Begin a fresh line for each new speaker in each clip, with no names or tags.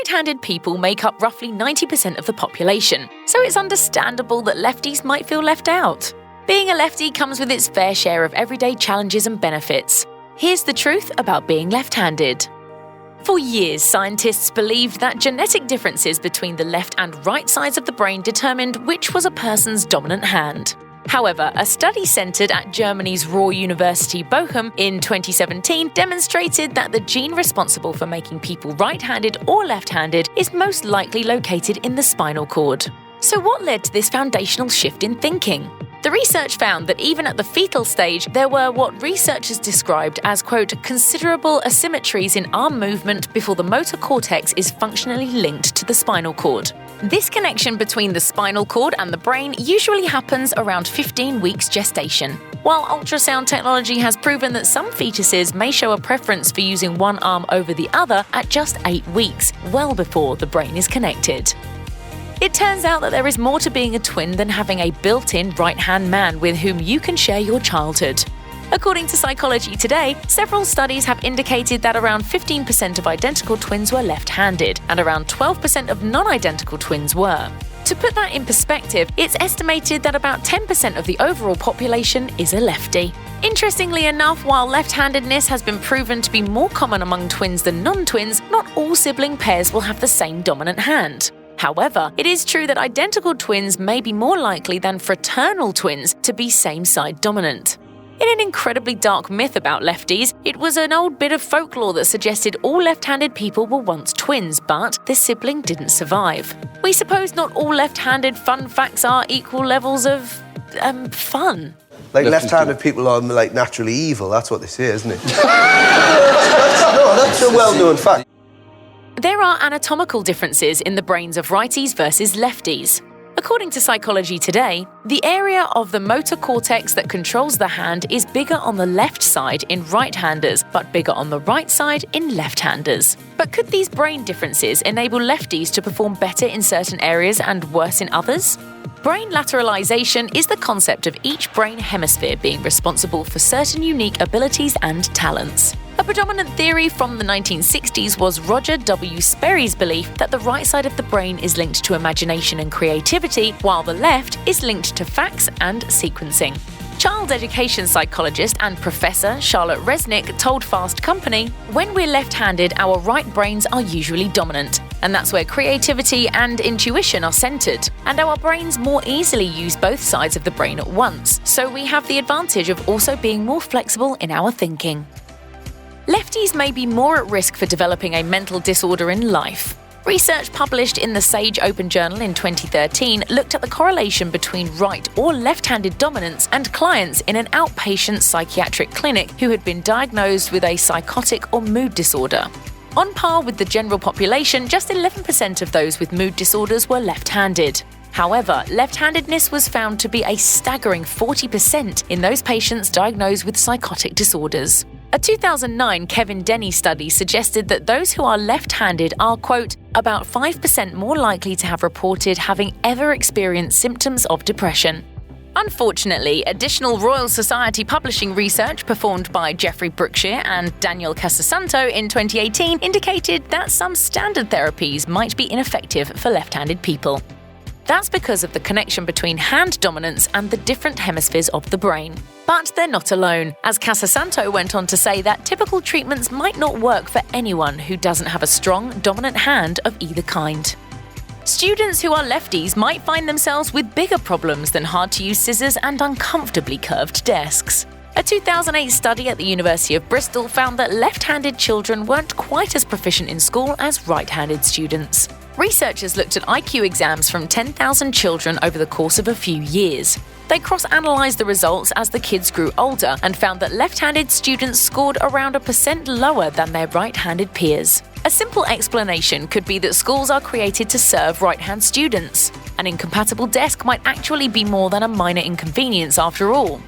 Right-handed people make up roughly 90% of the population, so it's understandable that lefties might feel left out. Being a lefty comes with its fair share of everyday challenges and benefits. Here's the truth about being left-handed. For years, scientists believed that genetic differences between the left and right sides of the brain determined which was a person's dominant hand. However, a study centered at Germany's Ruhr University Bochum in 2017 demonstrated that the gene responsible for making people right-handed or left-handed is most likely located in the spinal cord. So what led to this foundational shift in thinking? The research found that even at the fetal stage, there were what researchers described as, quote, considerable asymmetries in arm movement before the motor cortex is functionally linked to the spinal cord. This connection between the spinal cord and the brain usually happens around 15 weeks gestation. While ultrasound technology has proven that some fetuses may show a preference for using one arm over the other at just 8 weeks, well before the brain is connected. It turns out that there is more to being a twin than having a built-in right-hand man with whom you can share your childhood. According to Psychology Today, several studies have indicated that around 15% of identical twins were left-handed, and around 12% of non-identical twins were. To put that in perspective, it's estimated that about 10% of the overall population is a lefty. Interestingly enough, while left-handedness has been proven to be more common among twins than non-twins, not all sibling pairs will have the same dominant hand. However, it is true that identical twins may be more likely than fraternal twins to be same-side dominant. In an incredibly dark myth about lefties, it was an old bit of folklore that suggested all left-handed people were once twins, but their sibling didn't survive. We suppose not all left-handed fun facts are equal levels of, fun.
Like left-handed people are like naturally evil, that's what they say, isn't it? That's a well-known fact.
There are anatomical differences in the brains of righties versus lefties. According to Psychology Today, the area of the motor cortex that controls the hand is bigger on the left side in right-handers, but bigger on the right side in left-handers. But could these brain differences enable lefties to perform better in certain areas and worse in others? Brain lateralization is the concept of each brain hemisphere being responsible for certain unique abilities and talents. A predominant theory from the 1960s was Roger W. Sperry's belief that the right side of the brain is linked to imagination and creativity, while the left is linked to facts and sequencing. Child education psychologist and professor Charlotte Resnick told Fast Company, "When we're left-handed, our right brains are usually dominant, and that's where creativity and intuition are centered. And our brains more easily use both sides of the brain at once, so we have the advantage of also being more flexible in our thinking." Lefties may be more at risk for developing a mental disorder in life. Research published in the Sage Open Journal in 2013 looked at the correlation between right or left-handed dominance and clients in an outpatient psychiatric clinic who had been diagnosed with a psychotic or mood disorder. On par with the general population, just 11% of those with mood disorders were left-handed. However, left-handedness was found to be a staggering 40% in those patients diagnosed with psychotic disorders. A 2009 Kevin Denny study suggested that those who are left-handed are, quote, about 5% more likely to have reported having ever experienced symptoms of depression. Unfortunately, additional Royal Society publishing research performed by Jeffrey Brookshire and Daniel Casasanto in 2018 indicated that some standard therapies might be ineffective for left-handed people. That's because of the connection between hand dominance and the different hemispheres of the brain. But they're not alone, as Casasanto went on to say that typical treatments might not work for anyone who doesn't have a strong, dominant hand of either kind. Students who are lefties might find themselves with bigger problems than hard-to-use scissors and uncomfortably curved desks. A 2008 study at the University of Bristol found that left-handed children weren't quite as proficient in school as right-handed students. Researchers looked at IQ exams from 10,000 children over the course of a few years. They cross-analysed the results as the kids grew older and found that left-handed students scored around 1% lower than their right-handed peers. A simple explanation could be that schools are created to serve right-hand students. An incompatible desk might actually be more than a minor inconvenience after all.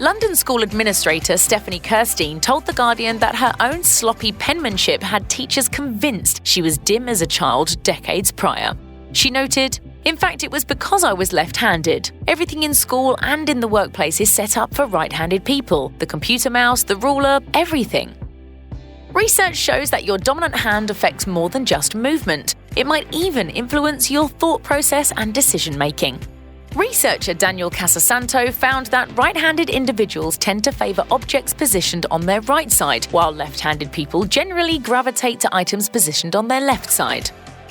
London School Administrator Stephanie Kirstein told The Guardian that her own sloppy penmanship had teachers convinced she was dim as a child decades prior. She noted, "In fact, it was because I was left-handed. Everything in school and in the workplace is set up for right-handed people. The computer mouse, the ruler, everything." Research shows that your dominant hand affects more than just movement. It might even influence your thought process and decision-making. Researcher Daniel Casasanto found that right-handed individuals tend to favor objects positioned on their right side, while left-handed people generally gravitate to items positioned on their left side.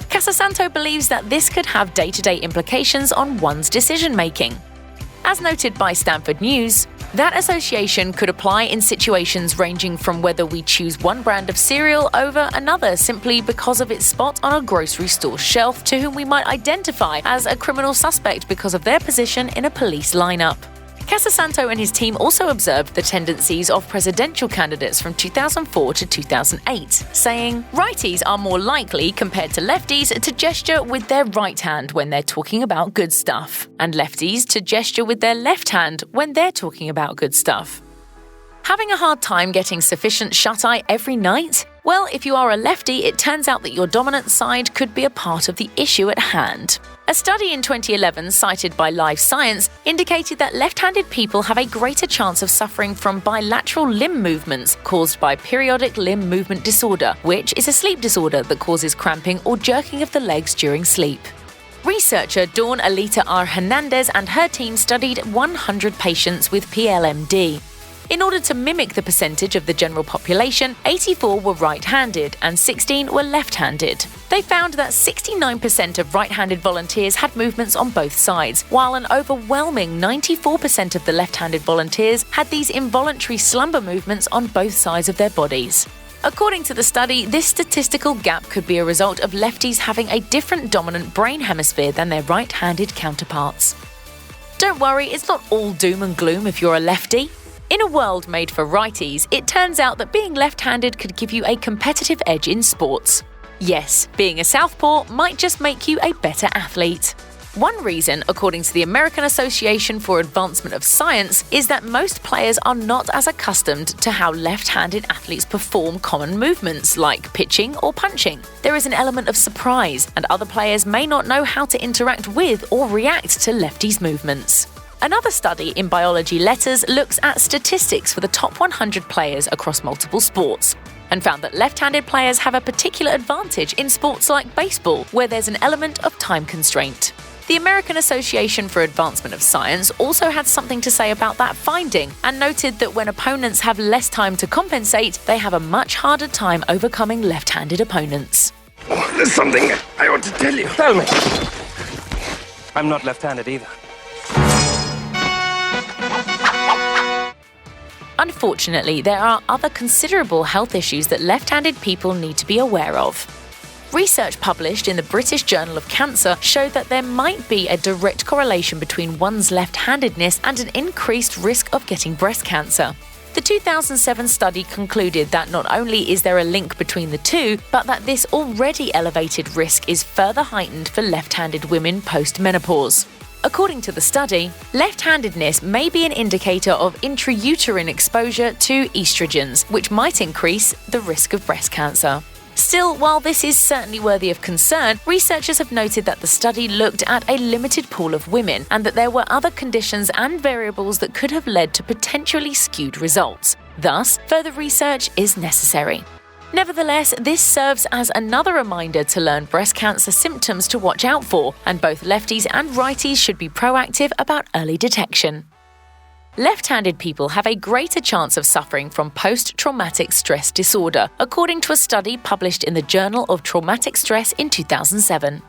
Casasanto believes that this could have day-to-day implications on one's decision-making. As noted by Stanford News, that association could apply in situations ranging from whether we choose one brand of cereal over another simply because of its spot on a grocery store shelf to whom we might identify as a criminal suspect because of their position in a police lineup. Casasanto and his team also observed the tendencies of presidential candidates from 2004 to 2008, saying, righties are more likely, compared to lefties, to gesture with their right hand when they're talking about good stuff, and lefties to gesture with their left hand when they're talking about good stuff. Having a hard time getting sufficient shut-eye every night? Well, if you are a lefty, it turns out that your dominant side could be a part of the issue at hand. A study in 2011 cited by Live Science indicated that left-handed people have a greater chance of suffering from bilateral limb movements caused by periodic limb movement disorder, which is a sleep disorder that causes cramping or jerking of the legs during sleep. Researcher Dawn Alita R. Hernandez and her team studied 100 patients with PLMD. In order to mimic the percentage of the general population, 84 were right-handed and 16 were left-handed. They found that 69% of right-handed volunteers had movements on both sides, while an overwhelming 94% of the left-handed volunteers had these involuntary slumber movements on both sides of their bodies. According to the study, this statistical gap could be a result of lefties having a different dominant brain hemisphere than their right-handed counterparts. Don't worry, it's not all doom and gloom if you're a lefty. In a world made for righties, it turns out that being left-handed could give you a competitive edge in sports. Yes, being a southpaw might just make you a better athlete. One reason, according to the American Association for Advancement of Science, is that most players are not as accustomed to how left-handed athletes perform common movements like pitching or punching. There is an element of surprise, and other players may not know how to interact with or react to lefties' movements. Another study in Biology Letters looks at statistics for the top 100 players across multiple sports, and found that left-handed players have a particular advantage in sports like baseball, where there's an element of time constraint. The American Association for Advancement of Science also had something to say about that finding, and noted that when opponents have less time to compensate, they have a much harder time overcoming left-handed opponents.
Oh, there's something I ought to tell you. Tell me. I'm not left-handed either.
Unfortunately, there are other considerable health issues that left-handed people need to be aware of. Research published in the British Journal of Cancer showed that there might be a direct correlation between one's left-handedness and an increased risk of getting breast cancer. The 2007 study concluded that not only is there a link between the two, but that this already elevated risk is further heightened for left-handed women post-menopause. According to the study, left-handedness may be an indicator of intrauterine exposure to estrogens, which might increase the risk of breast cancer. Still, while this is certainly worthy of concern, researchers have noted that the study looked at a limited pool of women and that there were other conditions and variables that could have led to potentially skewed results. Thus, further research is necessary. Nevertheless, this serves as another reminder to learn breast cancer symptoms to watch out for, and both lefties and righties should be proactive about early detection. Left-handed people have a greater chance of suffering from post-traumatic stress disorder, according to a study published in the Journal of Traumatic Stress in 2007.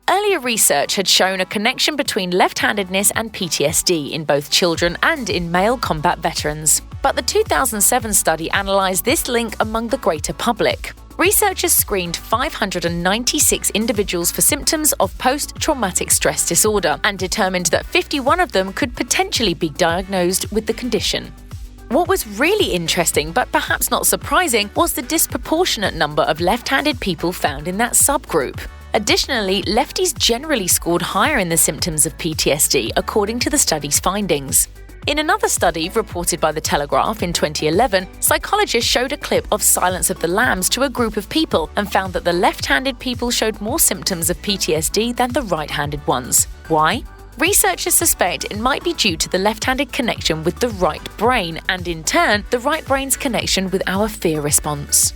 Earlier research had shown a connection between left-handedness and PTSD in both children and in male combat veterans. But the 2007 study analysed this link among the greater public. Researchers screened 596 individuals for symptoms of post-traumatic stress disorder and determined that 51 of them could potentially be diagnosed with the condition. What was really interesting, but perhaps not surprising, was the disproportionate number of left-handed people found in that subgroup. Additionally, lefties generally scored higher in the symptoms of PTSD, according to the study's findings. In another study reported by The Telegraph in 2011, psychologists showed a clip of Silence of the Lambs to a group of people and found that the left-handed people showed more symptoms of PTSD than the right-handed ones. Why? Researchers suspect it might be due to the left-handed connection with the right brain and, in turn, the right brain's connection with our fear response.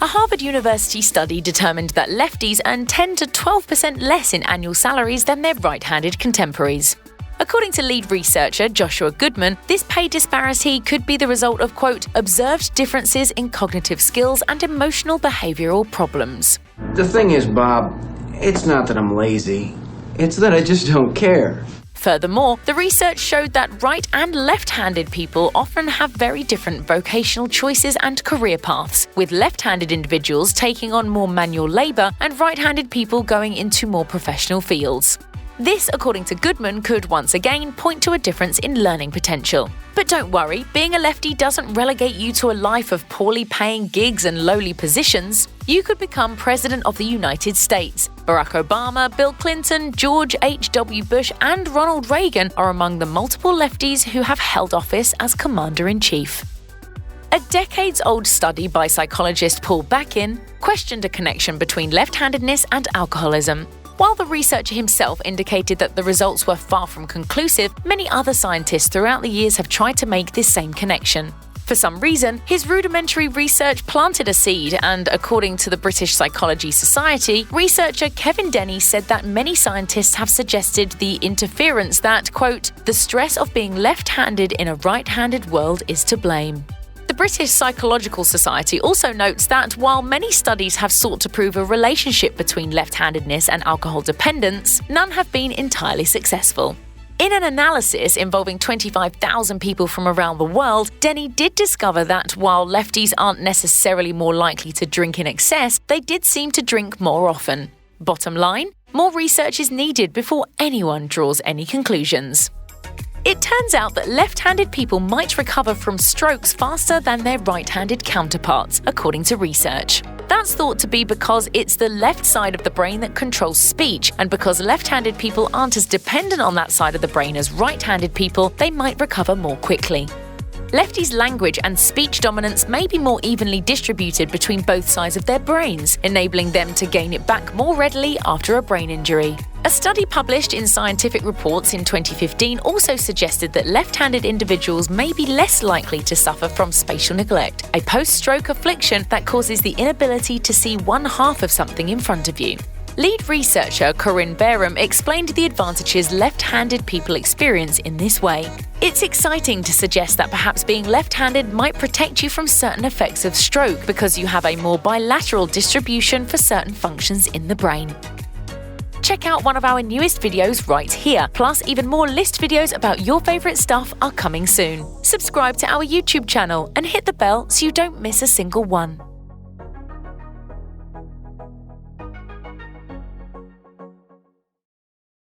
A Harvard University study determined that lefties earn 10 to 12% less in annual salaries than their right-handed contemporaries. According to lead researcher Joshua Goodman, this pay disparity could be the result of, quote, observed differences in cognitive skills and emotional behavioral problems.
The thing is, Bob, it's not that I'm lazy. It's that I just don't care.
Furthermore, the research showed that right and left-handed people often have very different vocational choices and career paths, with left-handed individuals taking on more manual labor and right-handed people going into more professional fields. This, according to Goodman, could once again point to a difference in learning potential. But don't worry, being a lefty doesn't relegate you to a life of poorly paying gigs and lowly positions. You could become President of the United States. Barack Obama, Bill Clinton, George H.W. Bush, and Ronald Reagan are among the multiple lefties who have held office as Commander-in-Chief. A decades-old study by psychologist Paul Bakin questioned a connection between left-handedness and alcoholism. While the researcher himself indicated that the results were far from conclusive, many other scientists throughout the years have tried to make this same connection. For some reason, his rudimentary research planted a seed, and according to the British Psychology Society, researcher Kevin Denny said that many scientists have suggested the interference that, quote, the stress of being left-handed in a right-handed world is to blame. The British Psychological Society also notes that while many studies have sought to prove a relationship between left-handedness and alcohol dependence, none have been entirely successful. In an analysis involving 25,000 people from around the world, Denny did discover that while lefties aren't necessarily more likely to drink in excess, they did seem to drink more often. Bottom line, more research is needed before anyone draws any conclusions. It turns out that left-handed people might recover from strokes faster than their right-handed counterparts, according to research. That's thought to be because it's the left side of the brain that controls speech, and because left-handed people aren't as dependent on that side of the brain as right-handed people, they might recover more quickly. Lefties' language and speech dominance may be more evenly distributed between both sides of their brains, enabling them to gain it back more readily after a brain injury. A study published in Scientific Reports in 2015 also suggested that left-handed individuals may be less likely to suffer from spatial neglect, a post-stroke affliction that causes the inability to see one half of something in front of you. Lead researcher Corinne Barham explained the advantages left-handed people experience in this way. It's exciting to suggest that perhaps being left-handed might protect you from certain effects of stroke because you have a more bilateral distribution for certain functions in the brain. Check out one of our newest videos right here. Plus, even more list videos about your favorite stuff are coming soon. Subscribe to our YouTube channel and hit the bell so you don't miss a single one.